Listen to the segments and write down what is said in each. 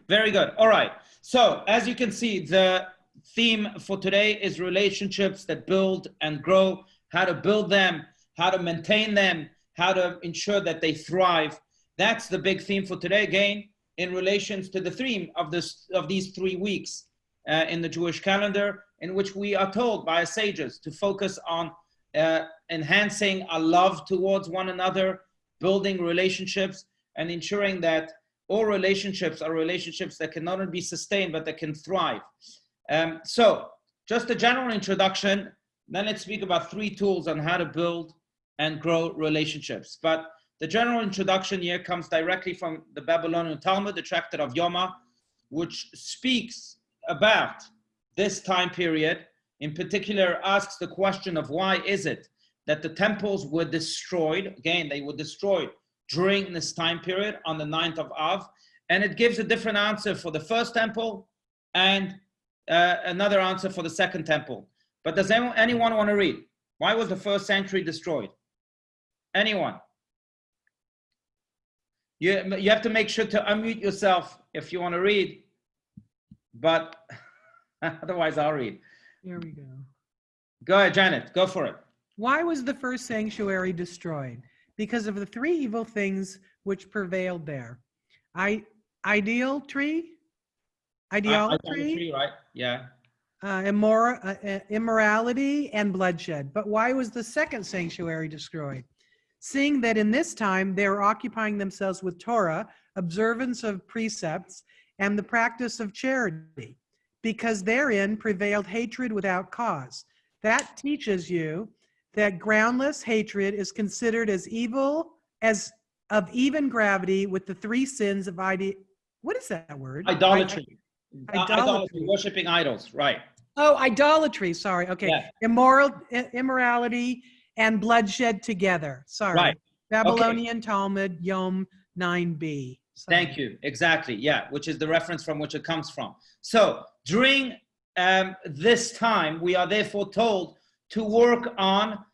Very good. All right. So as you can see, the theme for today is relationships that build and grow, how to build them, how to maintain them, how to ensure that they thrive. That's the big theme for today, again, in relations to the theme of these 3 weeks in the Jewish calendar, in which we are told by our sages to focus on enhancing our love towards one another, building relationships, and ensuring that all relationships are relationships that can not only be sustained, but that can thrive. So just a general introduction, then let's speak about 3 tools on how to build and grow relationships. But the general introduction here comes directly from the Babylonian Talmud, the Tractate of Yoma, which speaks about this time period. In particular, asks the question of why is it that the temples were destroyed? Again, they were destroyed during this time period on the 9th of Av. And it gives a different answer for the first temple and another answer for the second temple. But does anyone want to read? Why was the first sanctuary destroyed? Anyone? You have to make sure to unmute yourself if you want to read, but otherwise I'll read. Here we go. Go ahead, Janet, go for it. Why was the first sanctuary destroyed? Because of the 3 evil things which prevailed there. Idolatry, right? Yeah. Immorality, and bloodshed. But why was the second sanctuary destroyed? Seeing that in this time they were occupying themselves with Torah, observance of precepts, and the practice of charity, because therein prevailed hatred without cause. That teaches you that groundless hatred is considered as evil, as of even gravity with the 3 sins of what is that word? Idolatry. Idolatry, worshiping idols, right. Oh, idolatry, sorry, okay. Yeah. Immorality and bloodshed together, sorry. Right. Babylonian Talmud, Yom 9b. Sorry. Thank you, exactly, yeah, which is the reference from which it comes from. So during this time, we are therefore told to work on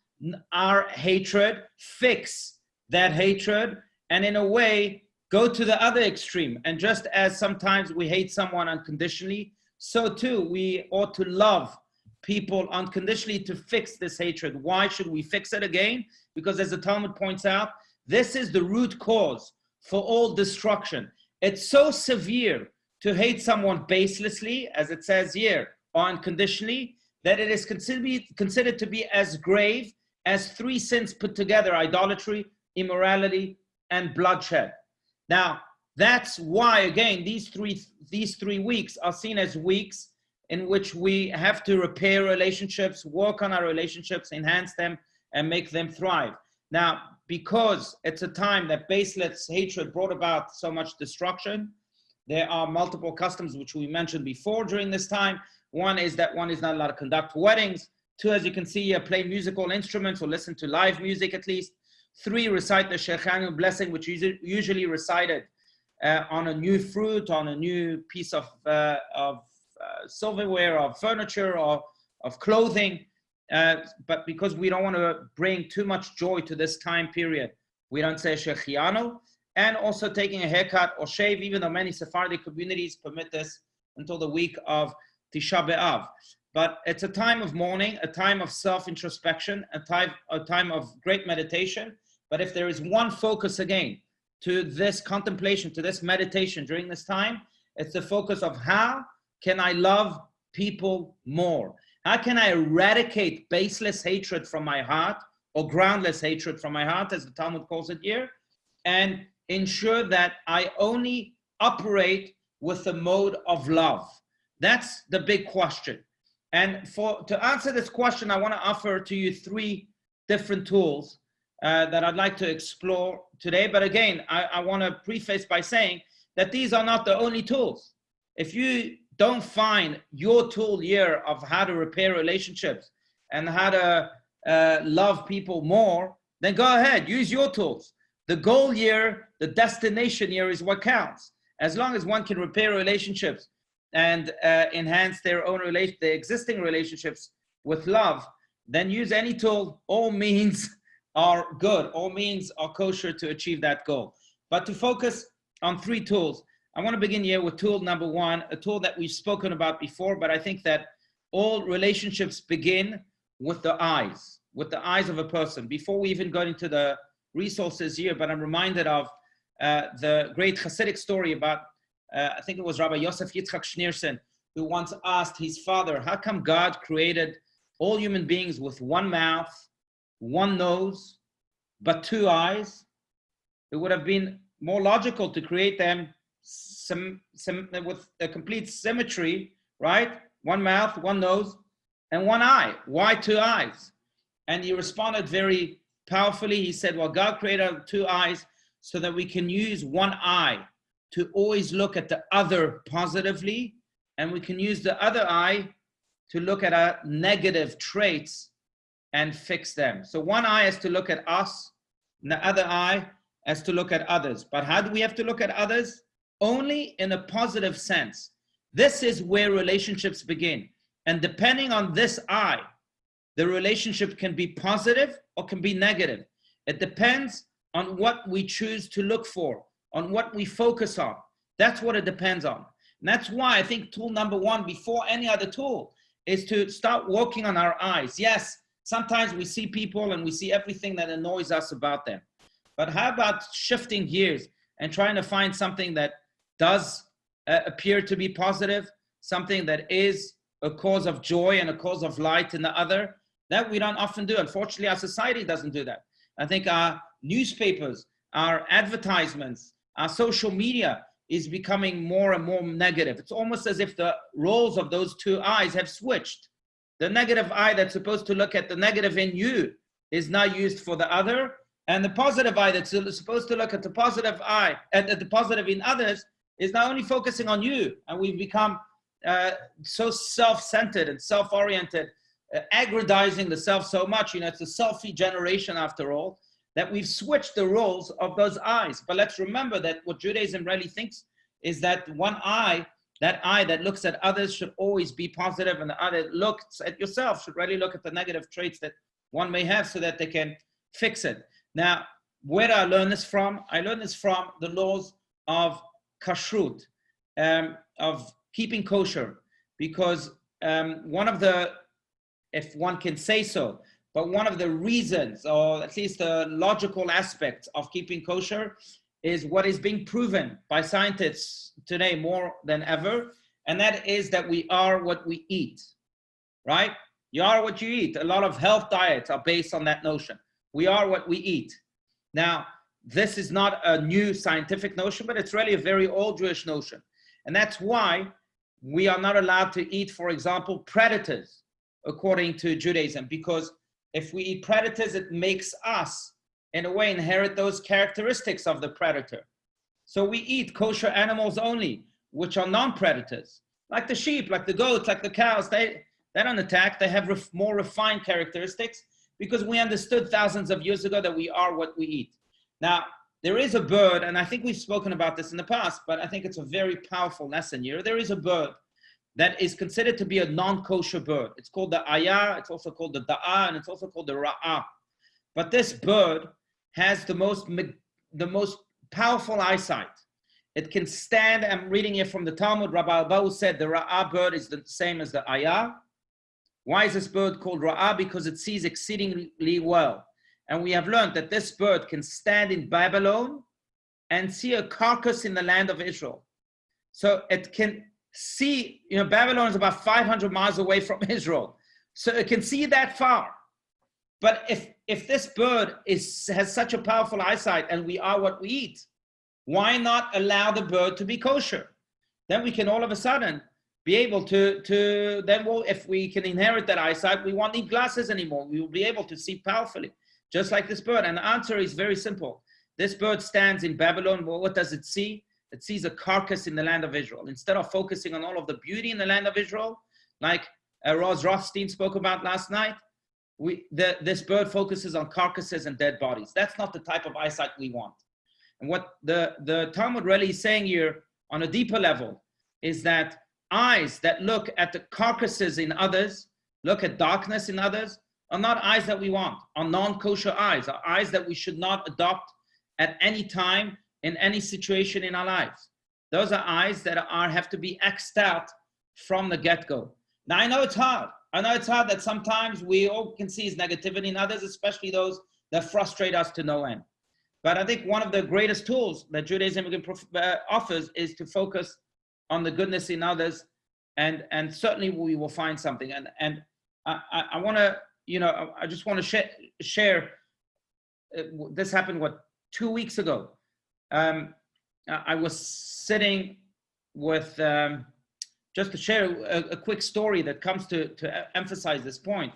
our hatred, fix that hatred, and in a way, go to the other extreme. And just as sometimes we hate someone unconditionally, so too we ought to love people unconditionally to fix this hatred. Why should we fix it again? Because as the Talmud points out, this is the root cause for all destruction. It's so severe to hate someone baselessly, as it says here, or unconditionally, that it is considered to be as grave as 3 sins put together: idolatry, immorality, and bloodshed. Now, that's why, again, these three weeks are seen as weeks in which we have to repair relationships, work on our relationships, enhance them, and make them thrive. Now, because it's a time that baseless hatred brought about so much destruction, there are multiple customs which we mentioned before during this time. One is that one is not allowed to conduct weddings. 2, as you can see here, play musical instruments or listen to live music at least. 3, recite the Shechanu blessing, which is usually recited on a new fruit, on a new piece of silverware, or furniture, or of clothing. But because we don't want to bring too much joy to this time period, we don't say Shechianu. And also taking a haircut or shave, even though many Sephardic communities permit this until the week of Tisha B'Av. But it's a time of mourning, a time of self-introspection, a time of great meditation. But if there is one focus again to this contemplation, to this meditation during this time, it's the focus of how can I love people more? How can I eradicate baseless hatred from my heart, or groundless hatred from my heart, as the Talmud calls it here, and ensure that I only operate with the mode of love? That's the big question. And to answer this question, I want to offer to you 3 different tools that I'd like to explore today. But again, I want to preface by saying that these are not the only tools. If you don't find your tool here of how to repair relationships and how to love people more, then go ahead, use your tools. The goal here, the destination here is what counts. As long as one can repair relationships and enhance their existing relationships with love, then use any tool. All means are good. All means are kosher to achieve that goal. But to focus on 3 tools, I want to begin here with tool number one, a tool that we've spoken about before, but I think that all relationships begin with the eyes of a person. Before we even go into the resources here, but I'm reminded of the great Hasidic story about, I think it was Rabbi Yosef Yitzchak Schneerson, who once asked his father, how come God created all human beings with one mouth, one nose, but two eyes? It would have been more logical to create them with a complete symmetry, right? One mouth, one nose, and one eye. Why two eyes? And he responded very powerfully. He said, well, God created two eyes so that we can use one eye to always look at the other positively, and we can use the other eye to look at our negative traits and fix them. So one eye is to look at us, and the other eye is to look at others. But how do we have to look at others? Only in a positive sense. This is where relationships begin. And depending on this eye, the relationship can be positive or can be negative. It depends on what we choose to look for, on what we focus on. That's what it depends on. And that's why I think tool number one, before any other tool, is to start working on our eyes. Yes, sometimes we see people and we see everything that annoys us about them. But how about shifting gears and trying to find something that does appear to be positive, something that is a cause of joy and a cause of light in the other? That we don't often do. Unfortunately, our society doesn't do that. I think our newspapers, our advertisements, our social media is becoming more and more negative. It's almost as if the roles of those two eyes have switched. The negative eye that's supposed to look at the negative in you is now used for the other, and the positive eye that's supposed to look at the positive eye, at the positive in others, is now only focusing on you. And we've become so self-centered and self-oriented, aggrandizing the self so much. You know, it's a selfie generation after all, that we've switched the roles of those eyes. But let's remember that what Judaism really thinks is that one eye, that eye that looks at others, should always be positive, and the eye that looks at yourself should really look at the negative traits that one may have so that they can fix it. Now, where do I learn this from? I learned this from the laws of kashrut, of keeping kosher, because one of the, if one can say so, but one of the reasons, or at least the logical aspects of keeping kosher, is what is being proven by scientists today more than ever, and that is that we are what we eat, right? You are what you eat. A lot of health diets are based on that notion. We are what we eat. Now, this is not a new scientific notion, but it's really a very old Jewish notion. And that's why we are not allowed to eat, for example, predators, according to Judaism, because if we eat predators, it makes us, in a way, inherit those characteristics of the predator. So we eat kosher animals only, which are non-predators, like the sheep, like the goats, like the cows. They don't attack. They have more refined characteristics, because we understood thousands of years ago that we are what we eat. Now, there is a bird, and I think we've spoken about this in the past, but I think it's a very powerful lesson here. There is a bird that is considered to be a non-kosher bird. It's called the ayah, it's also called the da'ah, and it's also called the ra'ah. But this bird has the most powerful eyesight. It can stand, I'm reading here from the Talmud, Rabbi Allouche said the ra'ah bird is the same as the ayah. Why is this bird called ra'ah? Because it sees exceedingly well. And we have learned that this bird can stand in Babylon and see a carcass in the land of Israel. So it can see, you know, Babylon is about 500 miles away from Israel. So it can see that far. But if this bird has such a powerful eyesight and we are what we eat, why not allow the bird to be kosher? Then we can all of a sudden be able to then if we can inherit that eyesight, we won't need glasses anymore. We will be able to see powerfully, just like this bird. And the answer is very simple. This bird stands in Babylon. Well, what does it see? It sees a carcass in the land of Israel. Instead of focusing on all of the beauty in the land of Israel, like Roz Rothstein spoke about last night, this bird focuses on carcasses and dead bodies. That's not the type of eyesight we want. And what the Talmud really is saying here on a deeper level is that eyes that look at the carcasses in others, look at darkness in others, are not eyes that we want, are non-kosher eyes, are eyes that we should not adopt at any time in any situation in our lives. Those are eyes that have to be X'd out from the get-go. Now, I know it's hard. I know it's hard that sometimes we all can see is negativity in others, especially those that frustrate us to no end. But I think one of the greatest tools that Judaism offers is to focus on the goodness in others, and certainly we will find something. And I want to, I just want to share. This happened 2 weeks ago. I was sitting with, just to share a quick story that comes to emphasize this point.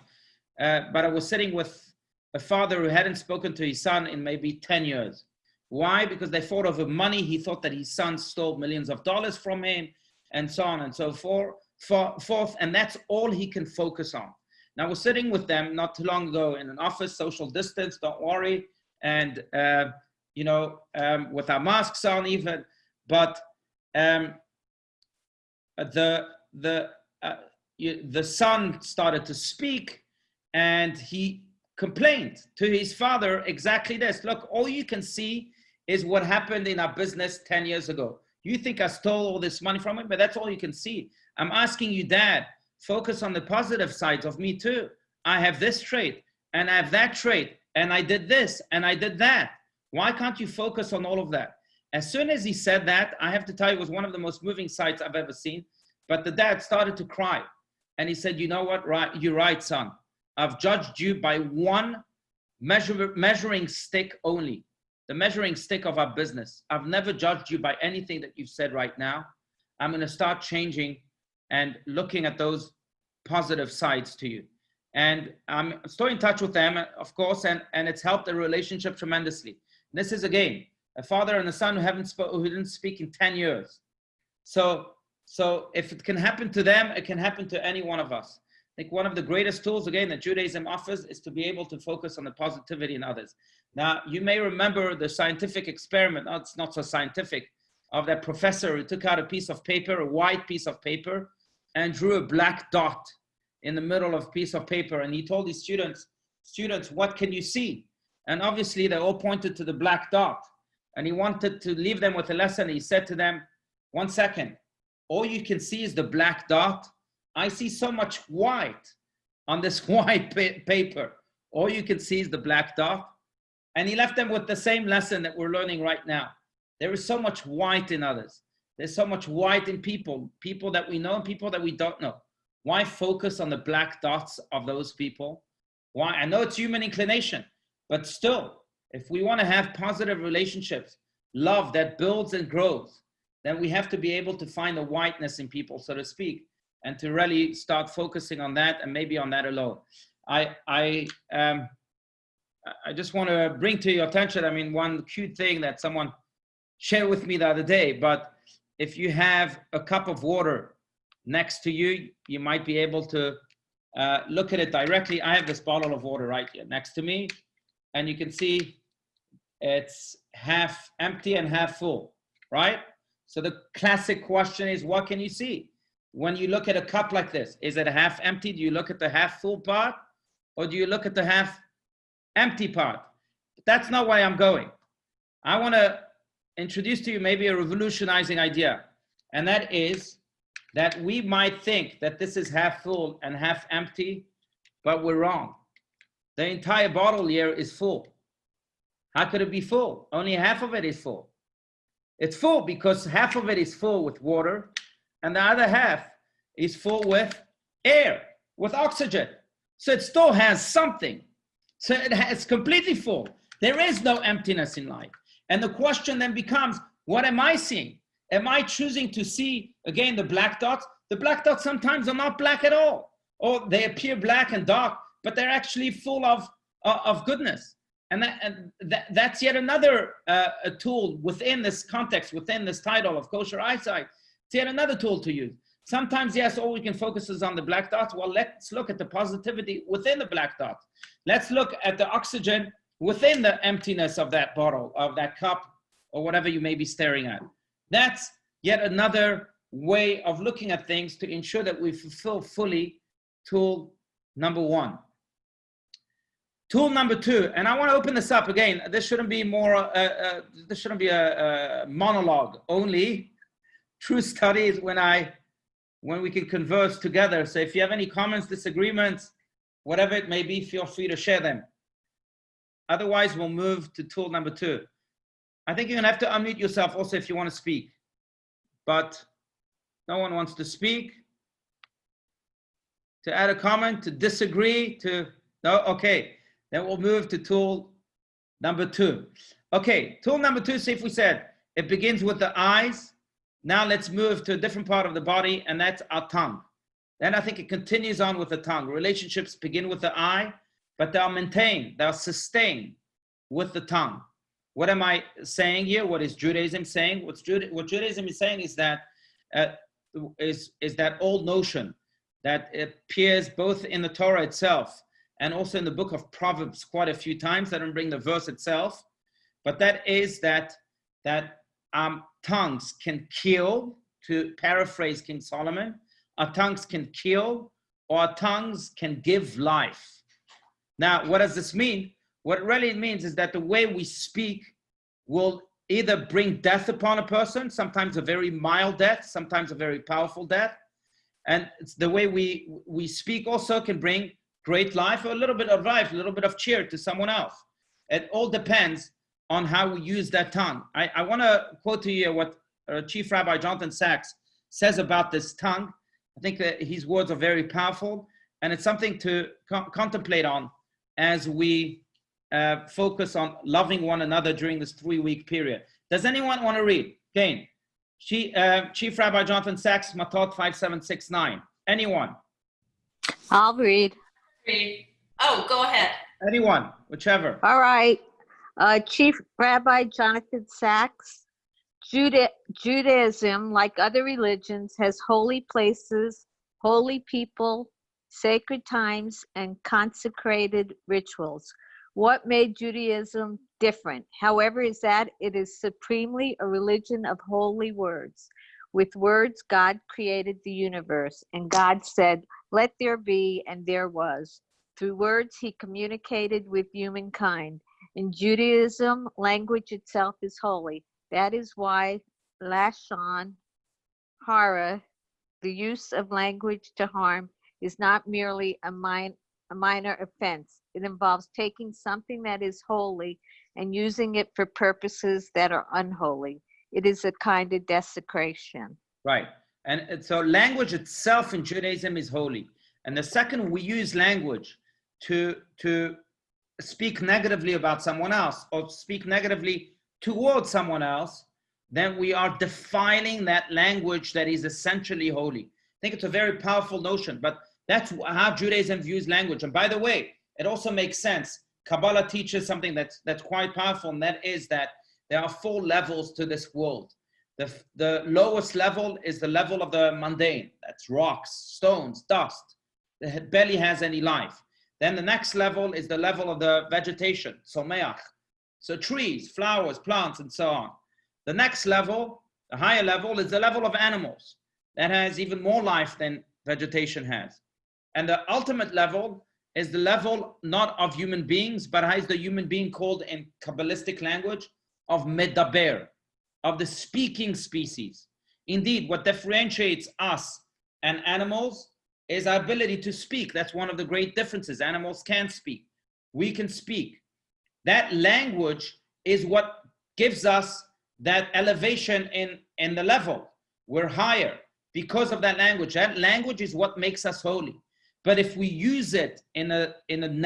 But I was sitting with a father who hadn't spoken to his son in maybe 10 years. Why? Because they thought of money. He thought that his son stole millions of dollars from him, and so on and so forth. And that's all he can focus on. Now, I was sitting with them not too long ago in an office, social distance, don't worry. And, with our masks on even. But the son started to speak, and he complained to his father exactly this. Look, all you can see is what happened in our business 10 years ago. You think I stole all this money from him, but that's all you can see. I'm asking you, Dad, focus on the positive sides of me too. I have this trait, and I have that trait, and I did this, and I did that. Why can't you focus on all of that? As soon as he said that, I have to tell you, it was one of the most moving sights I've ever seen. But the dad started to cry. And he said, you know what, right? You're right, son. I've judged you by one measuring stick only. The measuring stick of our business. I've never judged you by anything that you've said right now. I'm going to start changing and looking at those positive sides to you. And I'm still in touch with them, of course, and it's helped the relationship tremendously. This is, again, a father and a son who didn't speak in 10 years. So if it can happen to them, it can happen to any one of us. I think one of the greatest tools, again, that Judaism offers is to be able to focus on the positivity in others. Now, you may remember the scientific experiment, it's not so scientific, of that professor who took out a piece of paper, a white piece of paper, and drew a black dot in the middle of a piece of paper. And he told his students, what can you see? And obviously, they all pointed to the black dot. And he wanted to leave them with a lesson. He said to them, 1 second, all you can see is the black dot. I see so much white on this white paper. All you can see is the black dot. And he left them with the same lesson that we're learning right now. There is so much white in others. There's so much white in people that we know and people that we don't know. Why focus on the black dots of those people? Why? I know it's human inclination, but still, if we want to have positive relationships, love that builds and grows, then we have to be able to find the whiteness in people, so to speak, and to really start focusing on that, and maybe on that alone. I just want to bring to your attention, one cute thing that someone shared with me the other day, but if you have a cup of water next to you, you might be able to look at it directly. I have this bottle of water right here next to me, and you can see it's half empty and half full, right? So the classic question is, what can you see? When you look at a cup like this, is it half empty? Do you look at the half full part, or do you look at the half empty part? But that's not where I'm going. I want to introduce to you maybe a revolutionizing idea, and that is that we might think that this is half full and half empty, but we're wrong. The entire bottle here is full. How could it be full? Only half of it is full. It's full because half of it is full with water, and the other half is full with air, with oxygen. So it still has something. So it's completely full. There is no emptiness in life. And the question then becomes, what am I seeing? Am I choosing to see, again, the black dots? The black dots sometimes are not black at all. Or they appear black and dark, but they're actually full of goodness. And that's yet another a tool within this context, within this title of kosher eyesight. It's yet another tool to use. Sometimes, yes, all we can focus is on the black dots. Well, let's look at the positivity within the black dots. Let's look at the oxygen within the emptiness of that bottle, of that cup, or whatever you may be staring at. That's yet another way of looking at things to ensure that we fulfill fully tool number one. Tool number two, and I want to open this up again. This shouldn't be more. This shouldn't be a monologue only. true study is when we can converse together. So if you have any comments, disagreements, whatever it may be, feel free to share them. Otherwise, we'll move to tool number 2. I think you're gonna have to unmute yourself also if you want to speak, but no one wants to speak, to add a comment, to disagree, no, okay. Then we'll move to tool number 2. Okay, tool number 2, see if we said, it begins with the eyes. Now let's move to a different part of the body, and that's our tongue. Then I think it continues on with the tongue. Relationships begin with the eye, but they'll maintain, they'll sustain with the tongue. What am I saying here? What is Judaism saying? What Judaism is saying is that that old notion that appears both in the Torah itself and also in the book of Proverbs quite a few times. I don't bring the verse itself, but that is that tongues can kill, to paraphrase King Solomon. Our tongues can kill, or our tongues can give life. Now, what does this mean? What it really means is that the way we speak will either bring death upon a person, sometimes a very mild death, sometimes a very powerful death. And it's the way we speak also can bring great life, or a little bit of life, a little bit of cheer to someone else. It all depends on how we use that tongue. I want to quote to you what Chief Rabbi Jonathan Sachs says about this tongue. I think that his words are very powerful, and it's something to contemplate on as we focus on loving one another during this 3-week period. Does anyone want to read? Again, Chief Rabbi Jonathan Sachs, Matot 5769. Anyone? I'll read. Oh, go ahead. Anyone, whichever. All right. Chief Rabbi Jonathan Sachs, Judaism, like other religions, has holy places, holy people, sacred times, and consecrated rituals. What made Judaism different, however, is that it is supremely a religion of holy words. With words, God created the universe, and God said, "Let there be," and there was. Through words, he communicated with humankind. In Judaism, language itself is holy. That is why Lashon Hara, the use of language to harm, is not merely a minor offense. It involves taking something that is holy and using it for purposes that are unholy. It is a kind of desecration. Right. And so language itself in Judaism is holy. And the second we use language to speak negatively about someone else or speak negatively towards someone else, then we are defiling that language that is essentially holy. I think it's a very powerful notion, but that's how Judaism views language. And by the way, it also makes sense. Kabbalah teaches something that's quite powerful, and that is that there are 4 levels to this world. The lowest level is the level of the mundane. That's rocks, stones, dust. It barely has any life. Then the next level is the level of the vegetation, someach. So trees, flowers, plants, and so on. The next level, the higher level, is the level of animals. That has even more life than vegetation has. And the ultimate level is the level not of human beings, but has the human being called in Kabbalistic language of medaber, of the speaking species. Indeed, what differentiates us and animals is our ability to speak. That's one of the great differences. Animals can speak. We can speak. That language is what gives us that elevation in the level. We're higher because of that language. That language is what makes us holy. But if we use it in a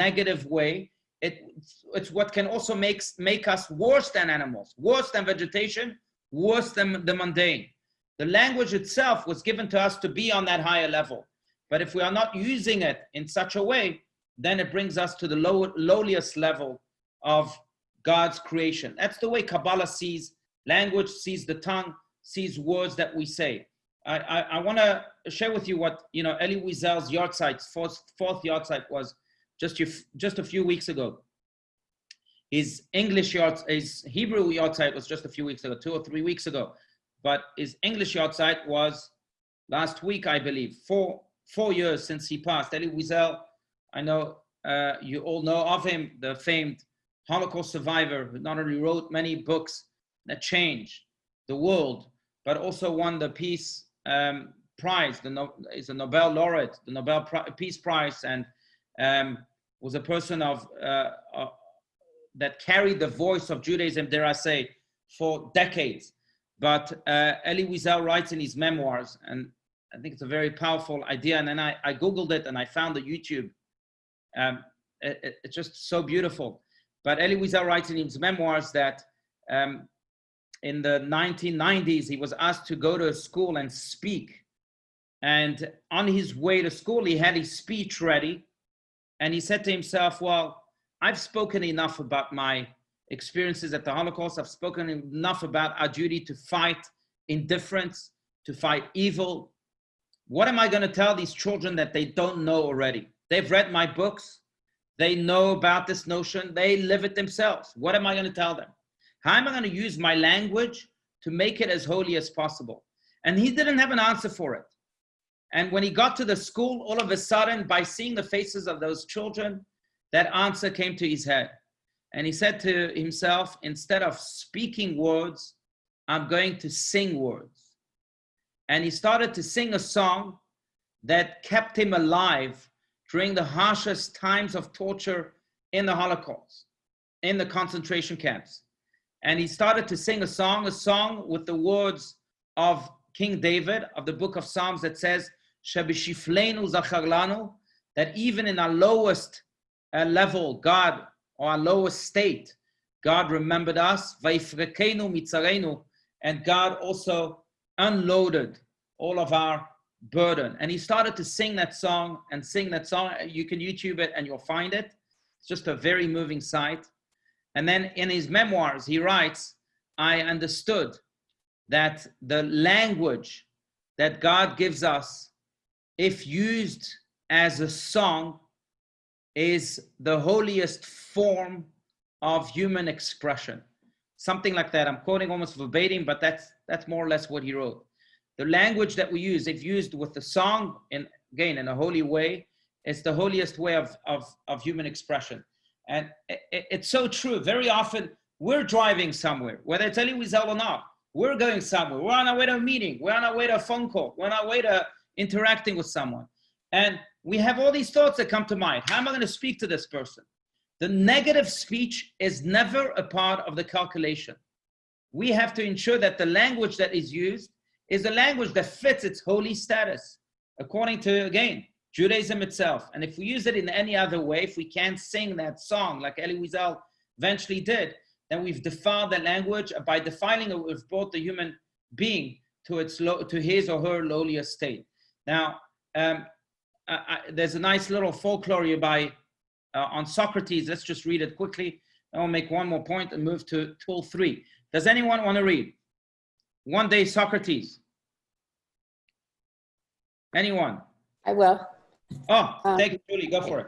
negative way, it's what can also make us worse than animals, worse than vegetation, worse than the mundane. The language itself was given to us to be on that higher level. But if we are not using it in such a way, then it brings us to the lowliest level of God's creation. That's the way Kabbalah sees language, sees the tongue, sees words that we say. I want to share with you what Elie Wiesel's yahrzeit, fourth yahrzeit, was just a few weeks ago. His his Hebrew yahrzeit was just a few weeks ago, 2 or 3 weeks ago. But his English yahrzeit was last week, I believe, 4 years since he passed. Elie Wiesel, I know you all know of him, the famed Holocaust survivor who not only wrote many books that changed the world, but also won the Peace Prize. Is a Nobel laureate, the Nobel Peace Prize, and was a person that carried the voice of Judaism, dare I say, for decades. But Elie Wiesel writes in his memoirs, and I think it's a very powerful idea. And then I Googled it and I found the YouTube. It's just so beautiful. But Elie Wiesel writes in his memoirs that in the 1990s, he was asked to go to a school and speak. And on his way to school, he had his speech ready. And he said to himself, well, I've spoken enough about my experiences at the Holocaust. I've spoken enough about our duty to fight indifference, to fight evil. What am I going to tell these children that they don't know already? They've read my books. They know about this notion. They live it themselves. What am I going to tell them? How am I going to use my language to make it as holy as possible? And he didn't have an answer for it. And when he got to the school, all of a sudden, by seeing the faces of those children, that answer came to his head. And he said to himself, instead of speaking words, I'm going to sing words. And he started to sing a song that kept him alive during the harshest times of torture in the Holocaust, in the concentration camps. And he started to sing a song with the words of King David of the book of Psalms that says, Shebishifleinu zachar lanu, that even in our lowest level, God, or our lowest state, God remembered us, Vaifrekenu mitzarenu, and God also unloaded all of our burden. And he started to sing that song and sing that song. You can YouTube it and you'll find it. It's just a very moving sight. And then in his memoirs, he writes, I understood that the language that God gives us, if used as a song, is the holiest form of human expression. Something like that. I'm quoting almost verbatim, but that's more or less what he wrote. The language that we use, if used with the song, in a holy way, is the holiest way of human expression. And it's so true. Very often, we're driving somewhere, whether it's Elie Wiesel or not. We're going somewhere. We're on our way to a meeting. We're on our way to a phone call. We're on our way to interacting with someone. And we have all these thoughts that come to mind. How am I going to speak to this person? The negative speech is never a part of the calculation. We have to ensure that the language that is used is a language that fits its holy status, according to, again, Judaism itself. And if we use it in any other way, if we can't sing that song like Elie Wiesel eventually did, then we've defiled that language. By defiling it, we've brought the human being to his or her lowliest state. Now, there's a nice little folklore by on Socrates. Let's just read it quickly. I'll make one more point and move to tool 3. Does anyone want to read? One day Socrates. Anyone? I will. Oh, thank you, Julie. Go for it.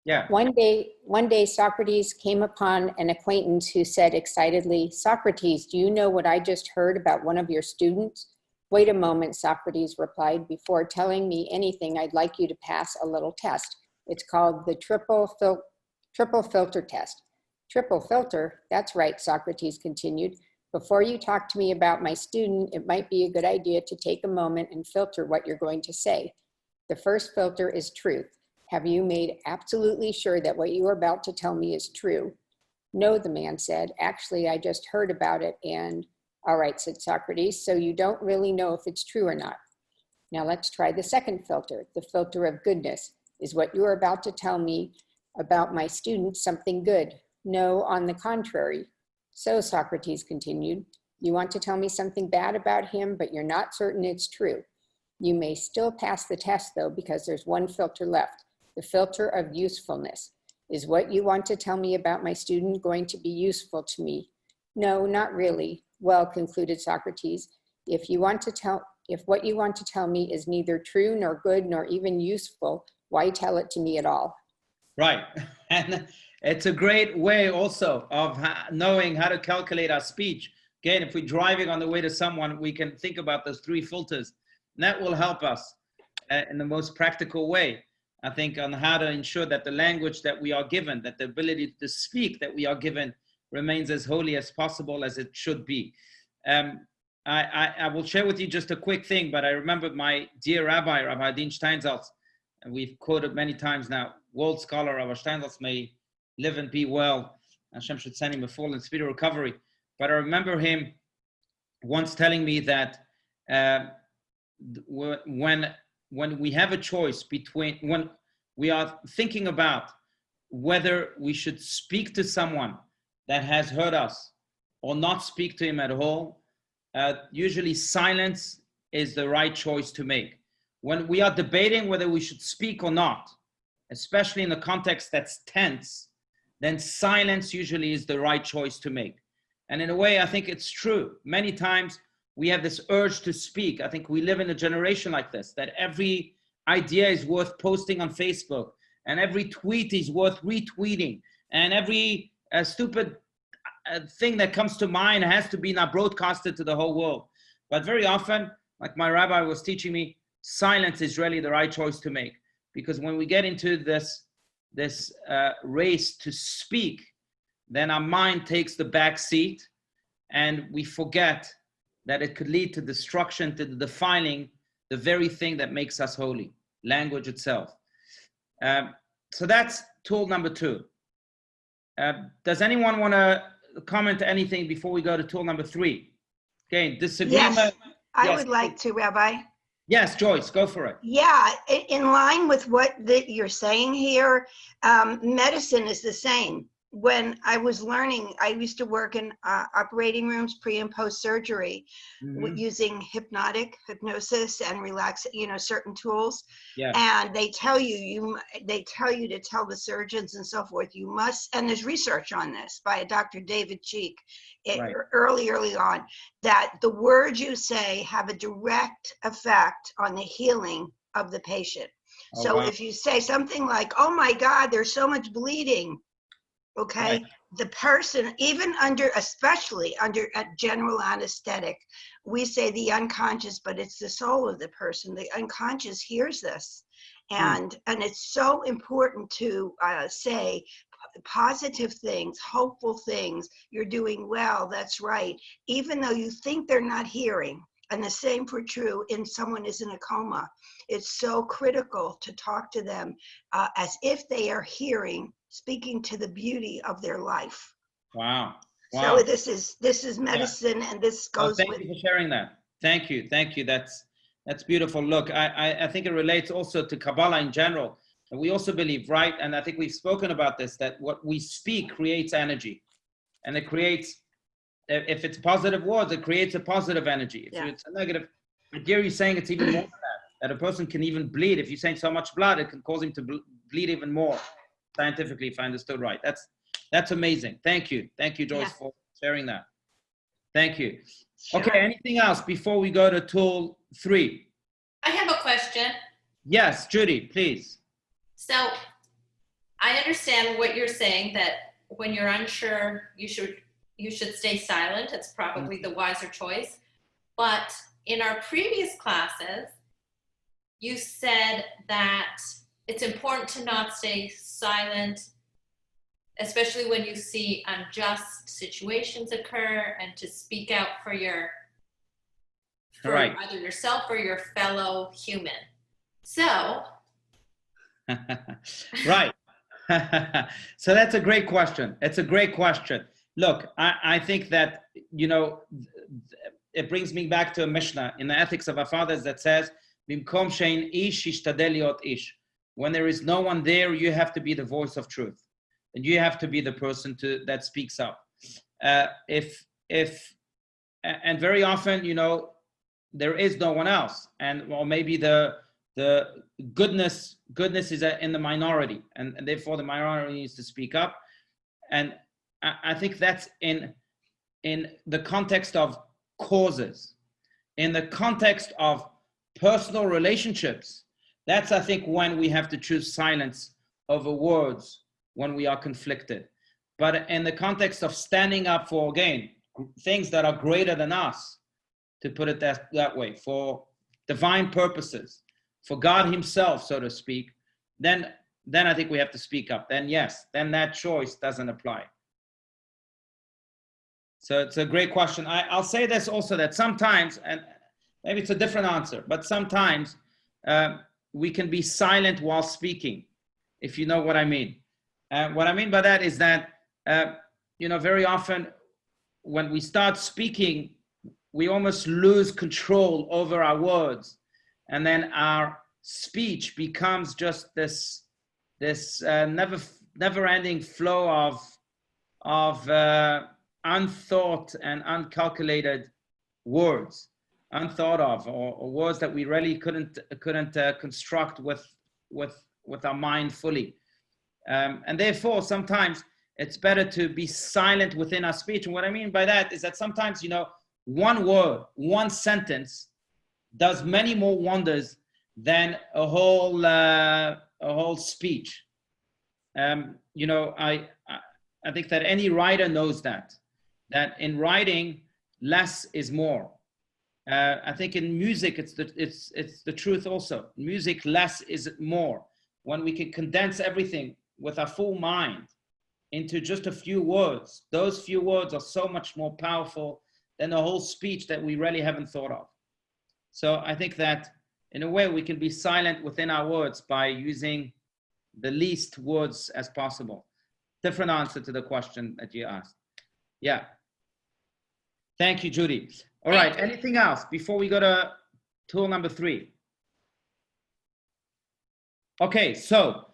Yeah. One day Socrates came upon an acquaintance who said excitedly, Socrates, do you know what I just heard about one of your students? Wait a moment, Socrates replied. Before telling me anything, I'd like you to pass a little test. It's called the triple filter test. Triple filter? That's right, Socrates continued. Before you talk to me about my student, it might be a good idea to take a moment and filter what you're going to say. The first filter is truth. Have you made absolutely sure that what you are about to tell me is true? No, the man said. Actually, I just heard about it and... All right, said Socrates, so you don't really know if it's true or not. Now let's try the second filter, the filter of goodness. Is what you are about to tell me about my student something good? No, on the contrary. So, Socrates continued, you want to tell me something bad about him, but you're not certain it's true. You may still pass the test, though, because there's one filter left, the filter of usefulness. Is what you want to tell me about my student going to be useful to me? No, not really. Well, concluded Socrates, if what you want to tell me is neither true nor good nor even useful, why tell it to me at all? Right. And it's a great way also of knowing how to calculate our speech. Again, if we're driving on the way to someone, we can think about those 3 filters. And that will help us in the most practical way, I think, on how to ensure that the language that we are given, that the ability to speak that we are given remains as holy as possible as it should be. I will share with you just a quick thing, but I remember my dear Rabbi Adin Steinsaltz, and we've quoted many times now, world scholar Rabbi Steinsaltz, may live and be well. Hashem should send him a full and speedy recovery. But I remember him once telling me that when we have a choice between, when we are thinking about whether we should speak to someone that has hurt us or not speak to him at all, usually silence is the right choice to make. When we are debating whether we should speak or not, especially in a context that's tense, then silence usually is the right choice to make. And in a way, I think it's true. Many times we have this urge to speak. I think we live in a generation like this, that every idea is worth posting on Facebook, and every tweet is worth retweeting, and every stupid thing that comes to mind has to be now broadcasted to the whole world. But very often, like my rabbi was teaching me, silence is really the right choice to make. Because when we get into this race to speak, then our mind takes the back seat, and we forget that it could lead to destruction, to the defiling the very thing that makes us holy, language itself. So that's tool number 2. Does anyone want to comment anything before we go to tool number 3? Okay, disagreement. Yes, I Yes. would like to, Rabbi. Yes, Joyce, go for it. Yeah, in line with what you're saying here, medicine is the same. When I was learning, I used to work in operating rooms pre and post surgery using hypnosis and certain tools. Yeah. And they tell you to tell the surgeons and so forth, you must, and there's research on this by Dr. David Cheek Right. early on, that the words you say have a direct effect on the healing of the patient. Oh, So wow. if you say something like, oh my God, there's so much bleeding, okay, Right. the person, especially under a general anesthetic, we say the unconscious, but it's the soul of the person. The unconscious hears this. And it's so important to say positive things, hopeful things. You're doing well, that's right. Even though you think they're not hearing. And the same for true in someone is in a coma. It's so critical to talk to them as if they are hearing, speaking to the beauty of their life. Wow. So this is medicine, and this goes thank with. you for sharing that. Thank you. That's beautiful. Look, I think it relates also to Kabbalah in general. And we also believe, right? And I think we've spoken about this, that what we speak creates energy, and it creates. If it's positive words, it creates a positive energy. If it's a negative, I hear you saying it's even more than that a person can even bleed. If you're saying so much blood, it can cause him to bleed even more, scientifically, if I understood right. That's amazing. Thank you, Joyce, for sharing that. Thank you. Sure. Okay, anything else before we go to tool 3? I have a question. Yes, Judy, please. So I understand what you're saying, that when you're unsure, you should stay silent. It's probably the wiser choice. But in our previous classes, you said that it's important to not stay silent, especially when you see unjust situations occur, and to speak out for Right. either yourself or your fellow human. So. Right. So that's a great question. It's a great question. Look, I think that, it brings me back to a Mishnah in the Ethics of Our Fathers that says, Bimkom shein ish ishtadel liot ish. When there is no one there, you have to be the voice of truth. And you have to be the person that speaks up. And very often, there is no one else. Or maybe the goodness is in the minority, and therefore the minority needs to speak up. And I think that's in the context of causes, in the context of personal relationships. That's, I think, when we have to choose silence over words when we are conflicted. But in the context of standing up for, again, things that are greater than us, to put it that way, for divine purposes, for God himself, so to speak, then I think we have to speak up. Then yes, then that choice doesn't apply. So it's a great question. I'll say this also, that sometimes, and maybe it's a different answer, but sometimes we can be silent while speaking, if you know what I mean. What I mean by that is that, very often when we start speaking, we almost lose control over our words. And then our speech becomes just this never-ending flow of unthought and uncalculated words, unthought of, or words that we really couldn't construct with our mind fully. And therefore, sometimes it's better to be silent within our speech. And what I mean by that is that sometimes, one word, one sentence does many more wonders than a whole speech. I think that any writer knows that in writing, less is more. I think in music, it's the truth also. In music, less is more. When we can condense everything with our full mind into just a few words, those few words are so much more powerful than the whole speech that we really haven't thought of. So I think that in a way we can be silent within our words by using the least words as possible. Different answer to the question that you asked. Yeah. Thank you, Judy. All right, anything else before we go to tool number 3? Okay, so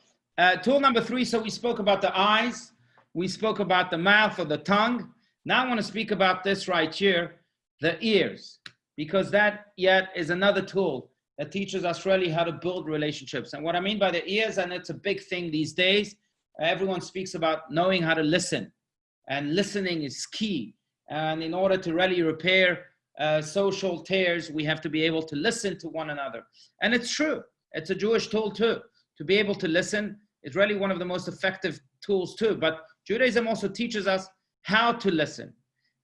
tool number 3, so we spoke about the eyes, we spoke about the mouth or the tongue. Now I want to speak about this right here, the ears, because that yet is another tool that teaches us really how to build relationships. And what I mean by the ears, and it's a big thing these days, everyone speaks about knowing how to listen, and listening is key. And in order to really repair social tears, we have to be able to listen to one another. And it's true, it's a Jewish tool too. To be able to listen is really one of the most effective tools too. But Judaism also teaches us how to listen.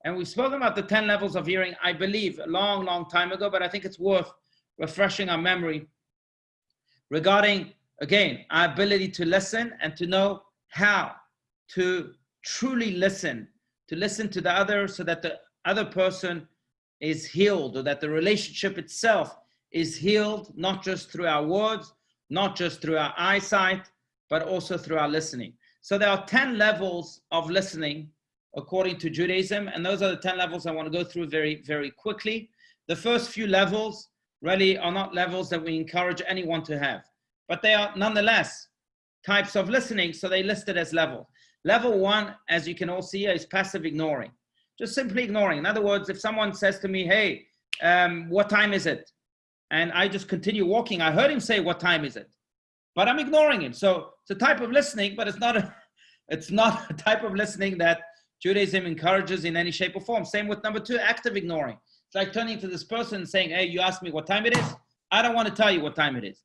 And we've spoken about the 10 levels of hearing, I believe, a long, long time ago, but I think it's worth refreshing our memory regarding, again, our ability to listen and to know how to truly listen, to listen to the other so that the other person is healed, or that the relationship itself is healed, not just through our words, not just through our eyesight, but also through our listening. So there are 10 levels of listening according to Judaism, and those are the 10 levels I want to go through very, very quickly. The first few levels really are not levels that we encourage anyone to have, but they are nonetheless types of listening, so they listed as levels. Level 1, as you can all see, is passive ignoring. Just simply ignoring. In other words, if someone says to me, hey, what time is it? And I just continue walking, I heard him say, what time is it? But I'm ignoring him. So it's a type of listening, but it's not a type of listening that Judaism encourages in any shape or form. Same with number 2, active ignoring. It's like turning to this person and saying, hey, you asked me what time it is? I don't want to tell you what time it is.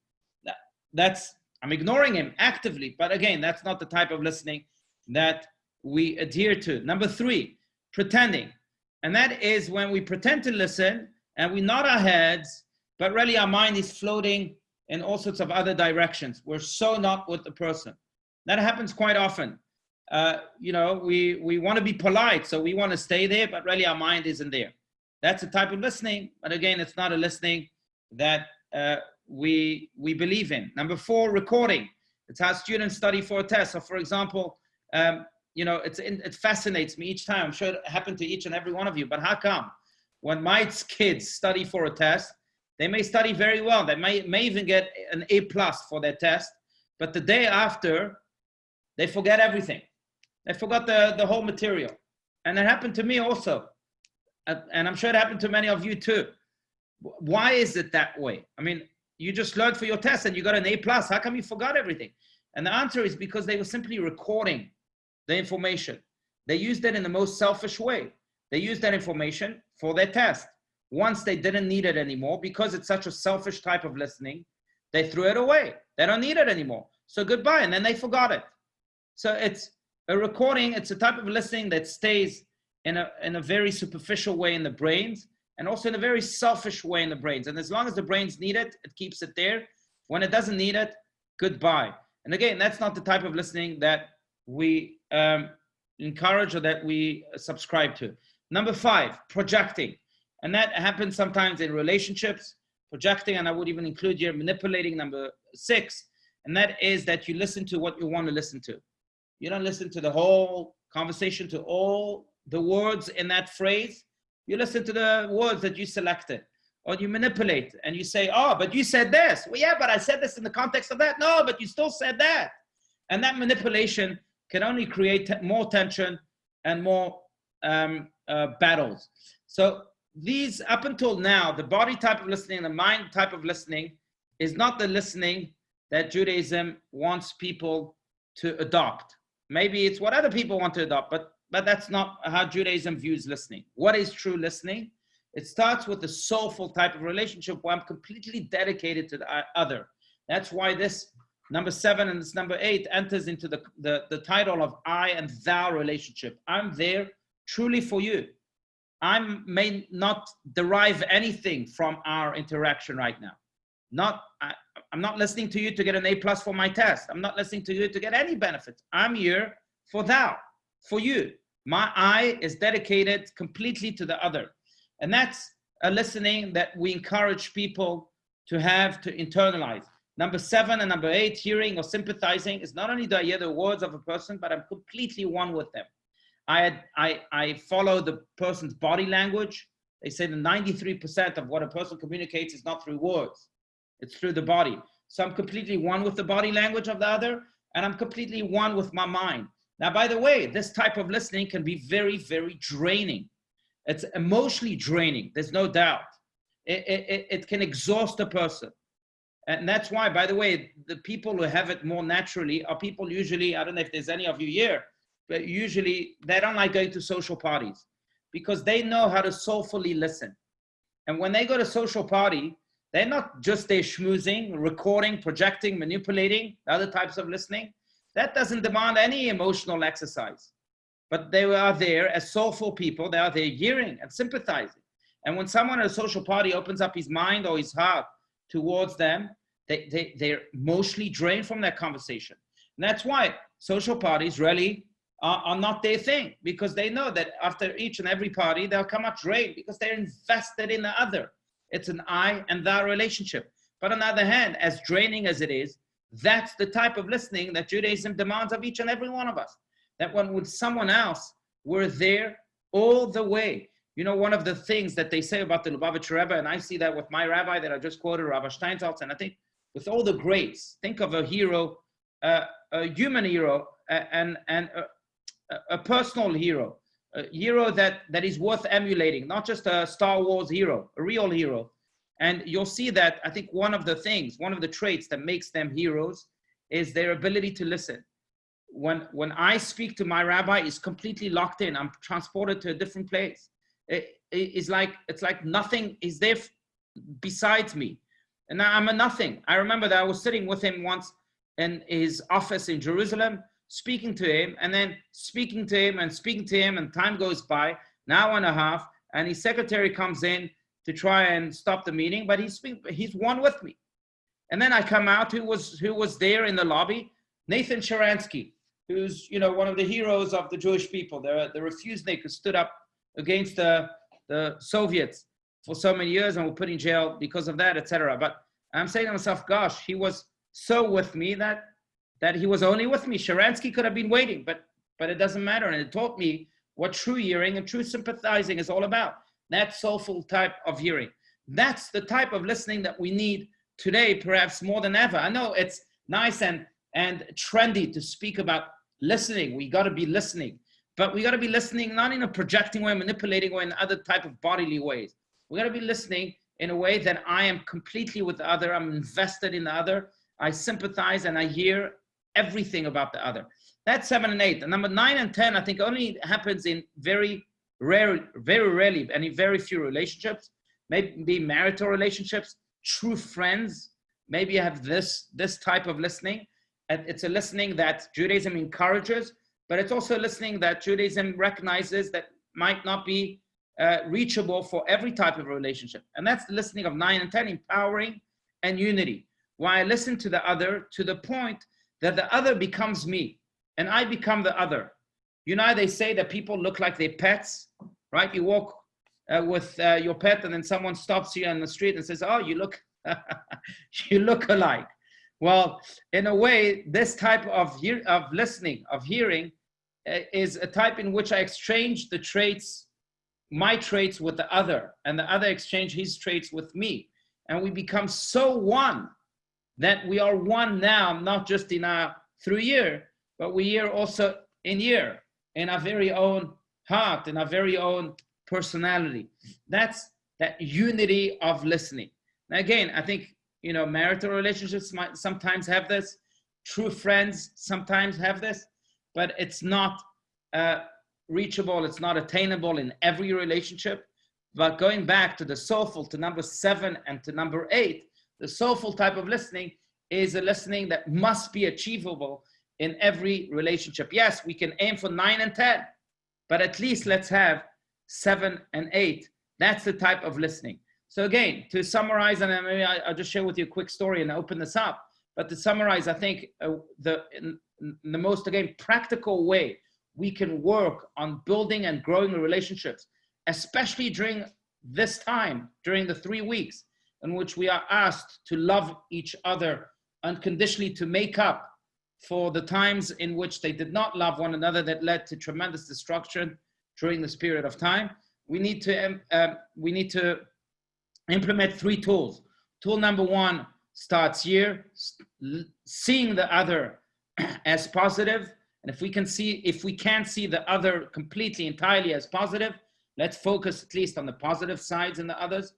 I'm ignoring him actively. But again, that's not the type of listening that we adhere to. Number 3, pretending. And that is when we pretend to listen and we nod our heads, but really our mind is floating in all sorts of other directions. We're so not with the person. That happens quite often. We want to be polite, so we want to stay there, but really our mind isn't there. That's a type of listening, but again, it's not a listening that we believe in. Number 4, recording. It's how students study for a test. So for example, it fascinates me each time. I'm sure it happened to each and every one of you, but how come when my kids study for a test, they may study very well, they may even get an A+ for their test, but the day after, they forget everything. They forgot the whole material. And it happened to me also. And I'm sure it happened to many of you too. Why is it that way? I mean, you just learned for your test and you got an A+. How come you forgot everything? And the answer is because they were simply recording the information. They used it in the most selfish way. They used that information for their test. Once they didn't need it anymore, because it's such a selfish type of listening, they threw it away. They don't need it anymore. So goodbye. And then they forgot it. So it's a recording. It's a type of listening that stays in a very superficial way in the brains, and also in a very selfish way in the brains. And as long as the brains need it, it keeps it there. When it doesn't need it, goodbye. And again, that's not the type of listening that we encourage or that we subscribe to. Number 5, projecting. And that happens sometimes in relationships, projecting, and I would even include here manipulating. Number 6, and that is that you listen to what you want to listen to. You don't listen to the whole conversation, to all the words in that phrase. You listen to the words that you selected, or you manipulate and you say, oh, but you said this. Well, yeah, but I said this in the context of that. No, but you still said that. And that manipulation can only create more tension and more battles. So these, up until now, the body type of listening, the mind type of listening is not the listening that Judaism wants people to adopt. Maybe it's what other people want to adopt, but that's not how Judaism views listening. What is true listening? It starts with the soulful type of relationship where I'm completely dedicated to the other. That's why this number 7 and this number 8 enters into the title of I and thou relationship. I'm there truly for you. I may not derive anything from our interaction right now. I'm not listening to you to get an A+ for my test. I'm not listening to you to get any benefits. I'm here for thou, for you. My I is dedicated completely to the other. And that's a listening that we encourage people to have, to internalize. Number 7 and number 8, hearing or sympathizing, is not only do I hear the words of a person, but I'm completely one with them. I follow the person's body language. They say that 93% of what a person communicates is not through words. It's through the body. So I'm completely one with the body language of the other, and I'm completely one with my mind. Now, by the way, this type of listening can be very, very draining. It's emotionally draining. There's no doubt. It can exhaust a person. And that's why, by the way, the people who have it more naturally are people usually, I don't know if there's any of you here, but usually they don't like going to social parties because they know how to soulfully listen. And when they go to social party, they're not just there schmoozing, recording, projecting, manipulating, other types of listening. That doesn't demand any emotional exercise. But they are there as soulful people. They are there hearing and sympathizing. And when someone at a social party opens up his mind or his heart towards them, they're emotionally drained from that conversation. And that's why social parties really are not their thing, because they know that after each and every party, they'll come out drained because they're invested in the other. It's an I and thou relationship. But on the other hand, as draining as it is, that's the type of listening that Judaism demands of each and every one of us. That when with someone else, we're there all the way. You know, one of the things that they say about the Lubavitcher Rebbe, and I see that with my rabbi that I just quoted, Rabbi Steinsaltz, and I think with all the greats, think of a hero, a human hero, and a personal hero, a hero that is worth emulating, not just a Star Wars hero, a real hero. And you'll see that, I think one of the traits that makes them heroes is their ability to listen. When I speak to my rabbi, he's completely locked in. I'm transported to a different place. It's like nothing is there besides me. And now I'm a nothing. I remember that I was sitting with him once in his office in Jerusalem, speaking to him, and then speaking to him, and time goes by, an hour and a half, and his secretary comes in to try and stop the meeting, but he's one with me. And then I come out, who was there in the lobby? Nathan Sharansky, who's, you know, one of the heroes of the Jewish people, the refusenik who stood up against the Soviets for so many years and were put in jail because of that, etc. But I'm saying to myself, gosh, he was so with me that he was only with me. Sharansky could have been waiting, but it doesn't matter. And it taught me what true hearing and true sympathizing is all about. That soulful type of hearing. That's the type of listening that we need today, perhaps more than ever. I know it's nice and trendy to speak about listening. We got to be listening, but we got to be listening not in a projecting way, manipulating way, in other type of bodily ways. We got to be listening in a way that I am completely with the other. I'm invested in the other. I sympathize and I hear everything about the other. That's 7 and 8. And number 9 and 10, I think only happens in very rarely, and in very few relationships, maybe marital relationships, true friends. Maybe you have this type of listening. And it's a listening that Judaism encourages, but it's also listening that Judaism recognizes that might not be reachable for every type of relationship. And that's the listening of 9 and 10, empowering and unity. Why I listen to the other to the point that the other becomes me and I become the other. You know, they say that people look like their pets. right? You walk with your pet, and then someone stops you on the street and says, "Oh, you look, you look alike." Well, in a way, this type of listening, of hearing, is a type in which I exchange the traits, my traits, with the other, and the other exchange his traits with me, and we become so one that we are one now, not just in our through year, but we are also in year, in our very own heart, in our very own personality. That's that unity of listening. Now, again, I think, marital relationships might sometimes have this, true friends sometimes have this, but it's not reachable, it's not attainable in every relationship. But going back to the soulful, to number 7 and to number 8, the soulful type of listening is a listening that must be achievable in every relationship. Yes, we can aim for 9 and 10, but at least let's have 7 and 8. That's the type of listening. So again, to summarize, and maybe I'll just share with you a quick story and open this up. But to summarize, I think the most, again, practical way we can work on building and growing relationships, especially during this time, during the 3 weeks in which we are asked to love each other unconditionally, to make up for the times in which they did not love one another that led to tremendous destruction during this period of time. We need to implement 3 tools. Tool number 1 starts here, seeing the other as positive. And if we can't see the other completely, entirely as positive, let's focus at least on the positive sides in the others.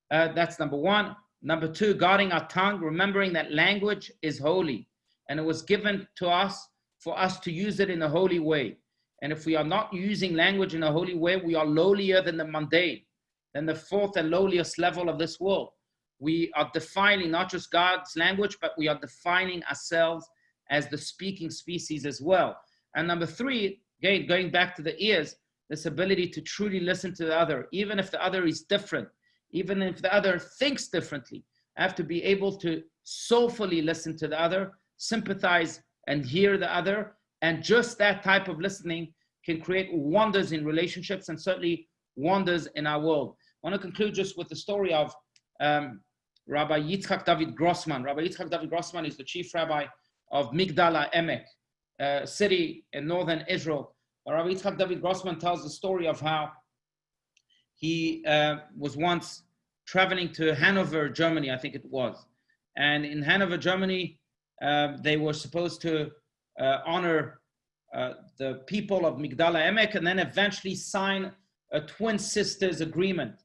That's number 1. Number 2, guarding our tongue, remembering that language is holy, and it was given to us for us to use it in a holy way. And if we are not using language in a holy way, we are lowlier than the mundane, than the 4th and lowliest level of this world. We are defining not just God's language, but we are defining ourselves as the speaking species as well. And number 3, again, going back to the ears, this ability to truly listen to the other, even if the other is different, even if the other thinks differently. I have to be able to soulfully listen to the other, sympathize and hear the other. And just that type of listening can create wonders in relationships and certainly wonders in our world. I want to conclude just with the story of Rabbi Yitzchak David Grossman. Rabbi Yitzchak David Grossman is the chief rabbi of Migdal HaEmek, city in northern Israel. Rabbi Yitzchak David Grossman tells the story of how he was once traveling to Hanover, Germany, I think it was. And in Hanover, Germany, they were supposed to honor the people of Migdal HaEmek and then eventually sign a twin sisters agreement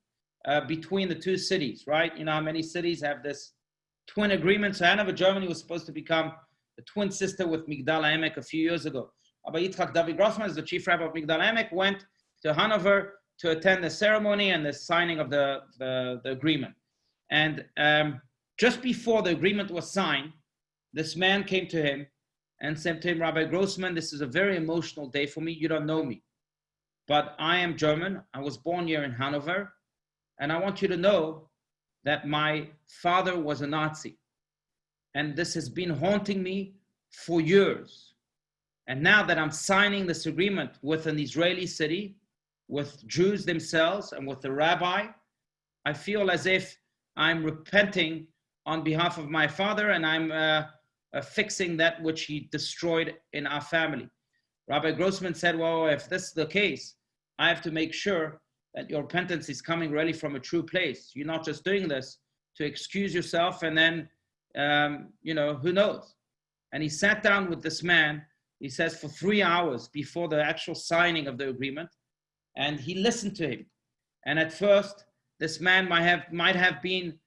between the 2 cities, right? You know how many cities have this twin agreement? So Hanover, Germany was supposed to become a twin sister with Migdal HaEmek a few years ago. Rabbi Yitzchak David Grossman, as the chief rabbi of Migdal HaEmek, went to Hanover to attend the ceremony and the signing of the agreement. And just before the agreement was signed, this man came to him and said to him, Rabbi Grossman, this is a very emotional day for me. You don't know me, but I am German. I was born here in Hanover. And I want you to know that my father was a Nazi. And this has been haunting me for years. And now that I'm signing this agreement with an Israeli city, with Jews themselves and with the rabbi, I feel as if I'm repenting on behalf of my father, and I'm fixing that which he destroyed in our family. Rabbi Grossman said, well, if this is the case, I have to make sure that your repentance is coming really from a true place. You're not just doing this to excuse yourself and then, who knows? And he sat down with this man, he says, for 3 hours before the actual signing of the agreement, and he listened to him. And at first, this man might have been,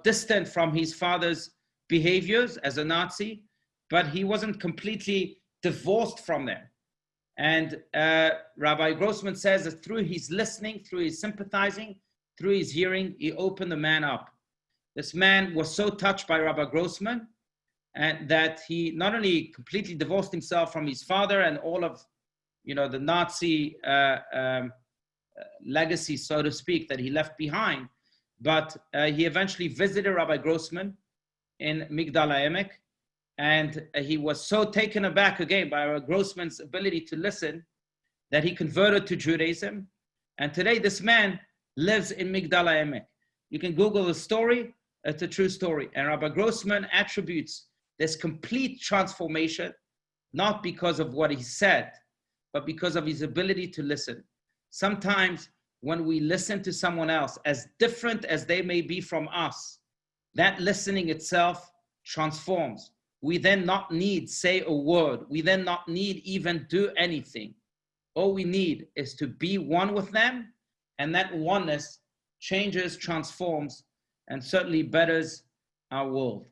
distant from his father's behaviors as a Nazi, but he wasn't completely divorced from them. And Rabbi Grossman says that through his listening, through his sympathizing, through his hearing, he opened the man up. This man was so touched by Rabbi Grossman and that he not only completely divorced himself from his father and all of, the Nazi legacy, so to speak, that he left behind, but he eventually visited Rabbi Grossman in Migdal HaEmek. And he was so taken aback again by Grossman's ability to listen that he converted to Judaism. And today this man lives in Migdal HaEmek. You can Google the story. It's a true story. And Rabbi Grossman attributes this complete transformation, not because of what he said, but because of his ability to listen. Sometimes when we listen to someone else, as different as they may be from us, that listening itself transforms. We then not need say a word. We then not need even do anything. All we need is to be one with them, and that oneness changes, transforms, and certainly betters our world.